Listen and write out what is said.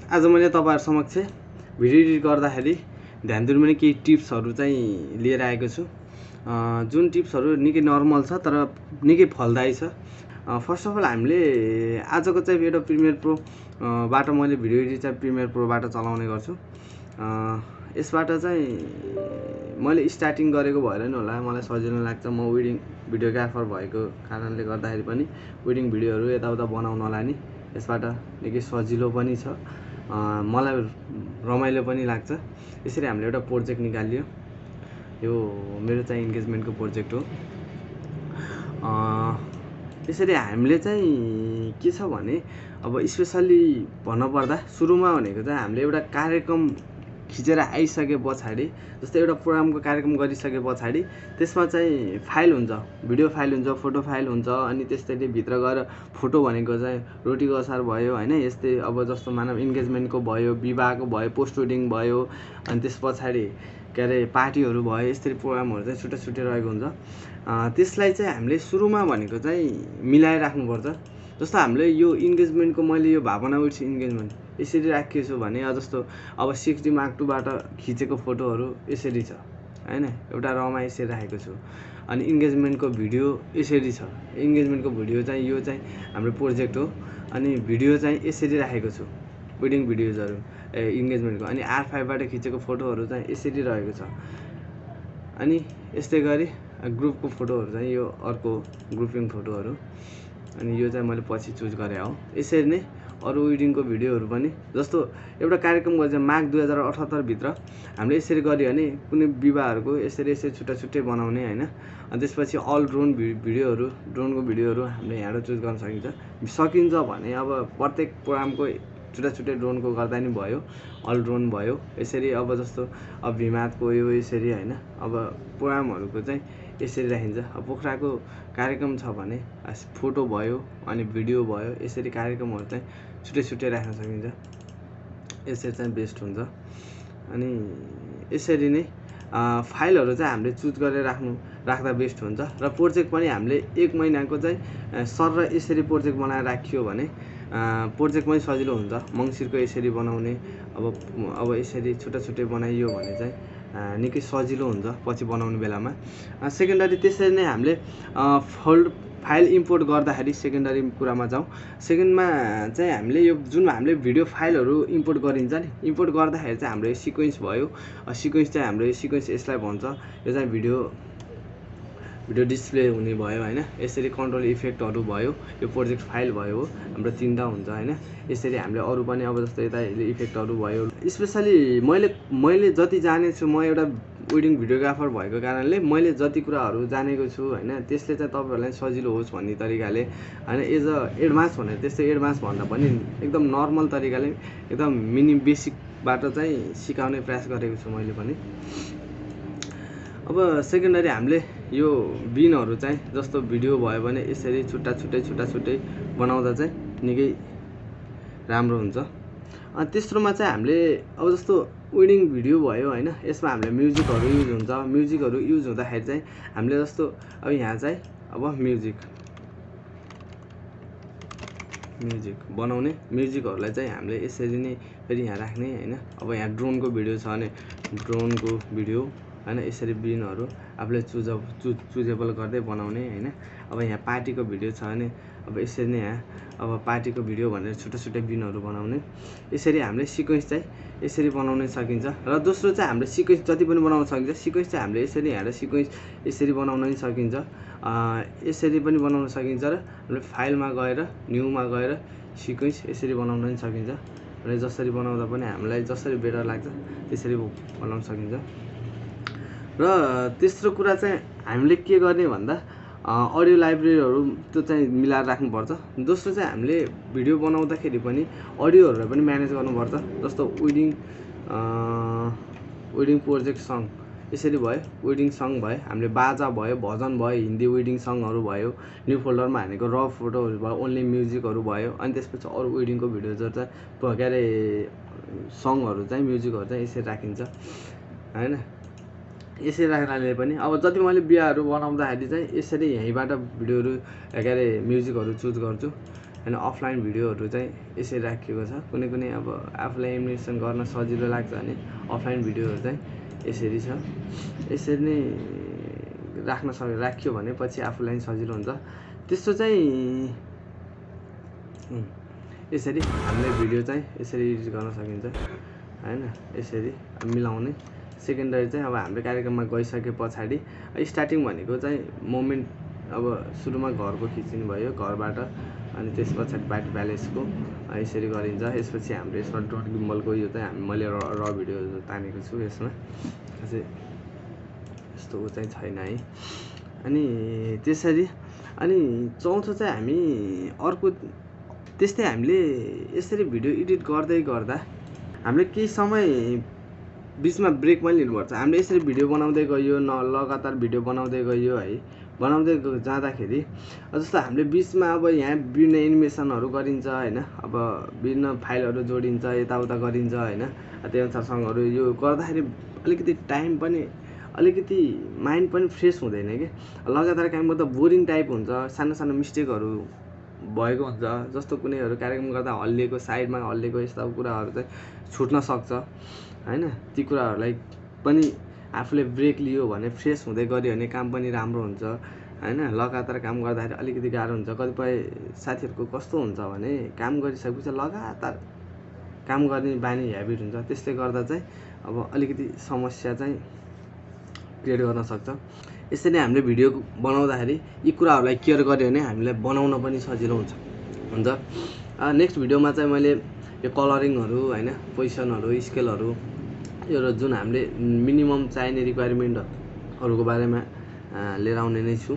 आज मैले तपाईहरु समक्ष भिडियो एडिट गर्दाखेरि ध्यान दिनुपर्ने केही टिप्सहरु चाहिँ लिएर आएको छु। जुन टिप्सहरु निकै नर्मल छ तर निकै फलदायी छ। फर्स्ट अफ अल हामीले आजको चाहिँ एउटा प्रिमियर प्रो बाट मैले भिडियो एडिट चाहिँ प्रिमियर प्रो बाट चलाउने गर्छु। यसबाट चाहिँ मैले स्टार्टिङ गरेको भएर नि होला मलाई सजिलो लाग्छ। म वेडिङ भिडियोग्राफर भएको कारणले गर्दाखेरि पनि वेडिङ भिडियोहरु यताउता बनाउनलाई नि यसबाट निकै सजिलो पनि छ। मलाई रमाइलो पनि लाग्छ। यसरी हामीले एउटा प्रोजेक्ट निकालियो। यो मेरो चाहिँ एन्गेजमेन्टको प्रोजेक्ट हो। यसरी हामीले चाहिँ के छ भने अब स्पेशली भन्न पर्दा सुरुमा भनेको चाहिँ हामीले एउटा कार्यक्रम खिचेर आइसके पछाडी जस्तै एउटा प्रोग्रामको कार्यक्रम गरिसके पछाडी त्यसमा चाहिँ फाइल हुन्छ, भिडियो फाइल हुन्छ, फोटो फाइल हुन्छ। अनि त्यसैले भित्र गएर फोटो भनेको चाहिँ रोटीको अचार भयो हैन। यस्तै अब जस्तो मानव एन्गेजमेन्टको भयो, विवाहको भयो, पोस्ट वेडिङ भयो, अनि त्यस पछाडी के अरे पार्टीहरु भयो। यस्तै प्रोग्रामहरु चाहिँ छुट्टै छुट्टै रहेको हुन्छ। त्यसलाई चाहिँ हामीले सुरुमा भनेको चाहिँ मिलाएर राख्नुपर्छ। जस्तो हामीले यो एन्गेजमेन्टको मैले यो भावना उठ्छ एन्गेजमेन्ट यसरी राखेछु भने जस्तो अब 60 मार्क 2 बाट खिचेको फोटोहरु यसरी छ हैन। एउटा रमा यसरी राखेको छु। अनि एन्गेजमेन्टको भिडियो यसरी छ। एन्गेजमेन्टको भिडियो चाहिँ यो चाहिँ हाम्रो प्रोजेक्ट हो। अनि भिडियो चाहिँ यसरी राखेको छु। वेडिङ भिडियोजहरु एन्गेजमेन्टको। अनि R5 बाट खिचेको फोटोहरु चाहिँ यसरी रहेको छ। अनि यस्तै गरी ग्रुपको फोटोहरु चाहिँ यो अर्को ग्रुपिङ फोटोहरु। अनि यो चाहिँ मैले पछि चुज गरे हो। यसरी नै अरु वेडिङको भिडियोहरु पनि जस्तो एउटा कार्यक्रम गर्छ माघ 2078 भित्र हामीले यसरी गर्यो भने कुनै विवाहहरुको यसरी छुट्टा छुट्टै बनाउने हैन। अनि त्यसपछि अल ड्रोन भिडियोहरु ड्रोनको भिडियोहरु हामीले यहाँबाट चुज गर्न सकिन्छ भने अब प्रत्येक प्रोग्रामको छुट्टा छुट्टै ड्रोनको गर्दा नि भयो। अल ड्रोन भयो। यसरी अब जस्तो अब भिमादको यो यसरी हैन। अब प्रोग्रामहरुको चाहिँ यसरी राखिन्छ। अब पोखराको कार्यक्रम छ भने फोटो भयो अनि भिडियो भयो। यसरी कार्यक्रमहरु चाहिँ छुट्टै छुट्टै राख्न सकिन्छ। यसरी चाहिँ बेस्ट हुन्छ। अनि यसरी नै फाइलहरु चाहिँ हामीले चुज गरेर राख्दा बेस्ट हुन्छ। र प्रोजेक्ट पनि हामीले 1 महिनाको चाहिँ सर यसरी प्रोजेक्ट बनाएर राखियो भने प्रोजेक्ट पनि सजिलो हुन्छ। मंसिरको यसरी बनाउने अब यसरी छुट्टा छुट्टै बनाइयो भने चाहिँ निकै सजिलो हुन्छ पछि बनाउने बेलामा। सेकेन्डरी त्यसरी नै हामीले फाइल इम्पोर्ट गर्दाखेरि सेकेन्डरी कुरामा जाउँ। सेकेन्डमा चाहिँ हामीले यो जुन हामीले भिडियो फाइलहरु इम्पोर्ट गरिन्छ नि इम्पोर्ट गर्दाखेरि चाहिँ हाम्रो सिक्वेन्स भयो। सिक्वेन्स चाहिँ हाम्रो सिक्वेन्स यसलाई भन्छ। यो चाहिँ भिडियो डिस्प्ले हुने भयो हैन। यसरी कन्ट्रोल इफेक्टहरु भयो। यो प्रोजेक्ट फाइल भयो हाम्रो तीनटा हुन्छ हैन। यसरी हामीले अरु पनि अब जस्तो यता इफेक्टहरु भयो। स्पेशली मैले जति जाने छु म एउटा वेडिङ भिडियोग्राफर भएको कारणले मैले जति कुराहरु जानेको छु हैन त्यसले चाहिँ तपाईहरुलाई सजिलो होस् भन्ने तरिकाले हैन एज अ एडभान्स भने त्यस्तै एडभान्स भन्दा पनि एकदम नर्मल तरिकाले एकदम मिनी बेसिक बाट चाहिँ सिकाउने प्रयास गरेको छु मैले पनि। अब सेकेन्डरी हामीले यो बिनहरु चाहिँ जस्तो भिडियो भयो भने यसरी छुट्टा छुट्टै बनाउँदा चाहिँ निकै राम्रो हुन्छ। अनि तेस्रोमा चाहिँ हामीले अब जस्तो वेडिङ भिडियो भयो हैन। यसमा हामीले म्युजिकहरु युज हुन्छ। म्युजिकहरु युज हुँदाखेरि चाहिँ हामीले जस्तो अब यहाँ चाहिँ अब म्युजिक बनाउने म्युजिकहरुलाई चाहिँ हामीले यसरी नै फेरि यहाँ राख्ने हैन। अब यहाँ ड्रोनको भिडियो छ भने ड्रोनको भिडियो हैन। यसरी बिनहरु आफुले चुजेबल गर्दै बनाउने हैन। अब यहाँ पार्टीको भिडियो छ भने अब यसरी नै यहाँ अब पार्टीको भिडियो भनेर छुट्टा छुट्टै बिनहरु बनाउने। यसरी हामीले सिक्वेन्स चाहिँ यसरी बनाउन सकिन्छ। र दोस्रो चाहिँ हामीले सिक्वेन्स जति पनि बनाउन सकिन्छ। सिक्वेन्स चाहिँ हामीले यसरी यहाँ सिक्वेन्स यसरी बनाउन नि सकिन्छ। यसरी पनि बनाउन सकिन्छ र हामीले फाइलमा गएर न्यूमा गएर सिक्वेन्स यसरी बनाउन नि सकिन्छ। र जसरी बनाउँदा पनि हामीलाई जसरी बेटर लाग्छ त्यसरी बनाउन सकिन्छ। र तेस्रो कुरा चाहिँ हामीले के गर्ने भन्दा अडियो लाइब्रेरीहरु त्यो चाहिँ मिलाएर राख्नुपर्छ। दोस्रो चाहिँ हामीले भिडियो बनाउँदाखेरि पनि अडियोहरुलाई पनि म्यानेज गर्नुपर्छ। जस्तो वेडिङ प्रोजेक्ट सङ यसरी भयो। वेडिङ सङ भयो हामीले बाजा भयो भजन भयो हिन्दी वेडिङ सङहरु भयो। न्यू फोल्डरमा हानेको र फोटोहरु भयो ओन्ली म्युजिकहरु भयो। अनि त्यसपछि अरु वेडिङको भिडियोहरु चाहिँ के अरे सङहरु चाहिँ म्युजिकहरु चाहिँ यसरी राखिन्छ हैन। यसरी राख्नाले पनि अब जति मैले बिहाहरु बनाउँदाखेरि चाहिँ यसरी यहीबाट भिडियोहरु के अरे म्युजिकहरु चुज गर्छु हैन अफलाइन भिडियोहरू चाहिँ यसरी राखिएको छ कुनै कुनै अब आफूलाई एनिमेसन गर्न सजिलो लाग्छ भने अफलाइन भिडियोहरू चाहिँ यसरी छ यसरी नै राख्यो भने पछि आफूलाई सजिलो हुन्छ त्यस्तो चाहिँ यसरी हामीले भिडियो चाहिँ यसरी एडिट गर्न सकिन्छ हैन यसरी मिलाउने सेकेन्डरी चाहिँ अब हाम्रो कार्यक्रममा गइसके पछाडि स्टार्टिङ भनेको चाहिँ मोमेन्ट अब सुरुमा घरको खिचिनु भयो घरबाट अनि त्यस पछाडि ब्याटरी ब्यालेन्सको यसरी गरिन्छ यसपछि हाम्रो यसमा डट गिम्बलको यो चाहिँ मैले र भिडियो तानेको छु यसमा चाहिँ यस्तो चाहिँ छैन है अनि त्यसरी अनि चौथो चाहिँ हामी अर्को त्यस्तै हामीले यसरी भिडियो एडिट गर्दै गर्दा हामीले केही समय बिचमा ब्रेक पनि लिनुपर्छ हामीले यसरी भिडियो बनाउँदै गयो लगातार भिडियो बनाउँदै गयो है बनाउँदै जाँदाखेरि जस्तो हामीले बिचमा अब यहाँ विभिन्न एनिमेसनहरू गरिन्छ हैन अब विभिन्न फाइलहरू जोडिन्छ यताउता गरिन्छ हैन त्यो अनुसार सङहरू यो गर्दाखेरि अलिकति टाइम पनि अलिकति माइन्ड पनि फ्रेस हुँदैन के लगातार काम गर्दा बोरिङ टाइप हुन्छ सानो सानो मिस्टेकहरू भएको हुन्छ जस्तो कुनैहरू कार्यक्रम गर्दा हल्लिएको साइडमा हल्लिएको यस्ता कुराहरू चाहिँ छुट्न सक्छ हैन ती कुराहरूलाई पनि आफूले ब्रेक लियो भने फ्रेस हुँदै गऱ्यो भने काम पनि राम्रो हुन्छ हैन लगातार काम गर्दाखेरि अलिकति गाह्रो हुन्छ कतिपय साथीहरुको कस्तो हुन्छ भने काम गरिसकेपछि लगातार काम गर्ने बानी ह्याबिट हुन्छ त्यसले गर्दा चाहिँ अब अलिकति समस्या चाहिँ क्रिएट गर्न सक्छ यसरी हामीले भिडियो बनाउँदाखेरि यी कुराहरूलाई केयर गर्यो भने हामीलाई बनाउन पनि सजिलो हुन्छ नेक्स्ट भिडियोमा चाहिँ मैले यो कलरिङहरू हैन पोजिसनहरू स्केलहरू यो जुन हामीले मिनिमम चाहिने रिक्वायरमेन्टहरूको बारेमा लिएर आउने नै छु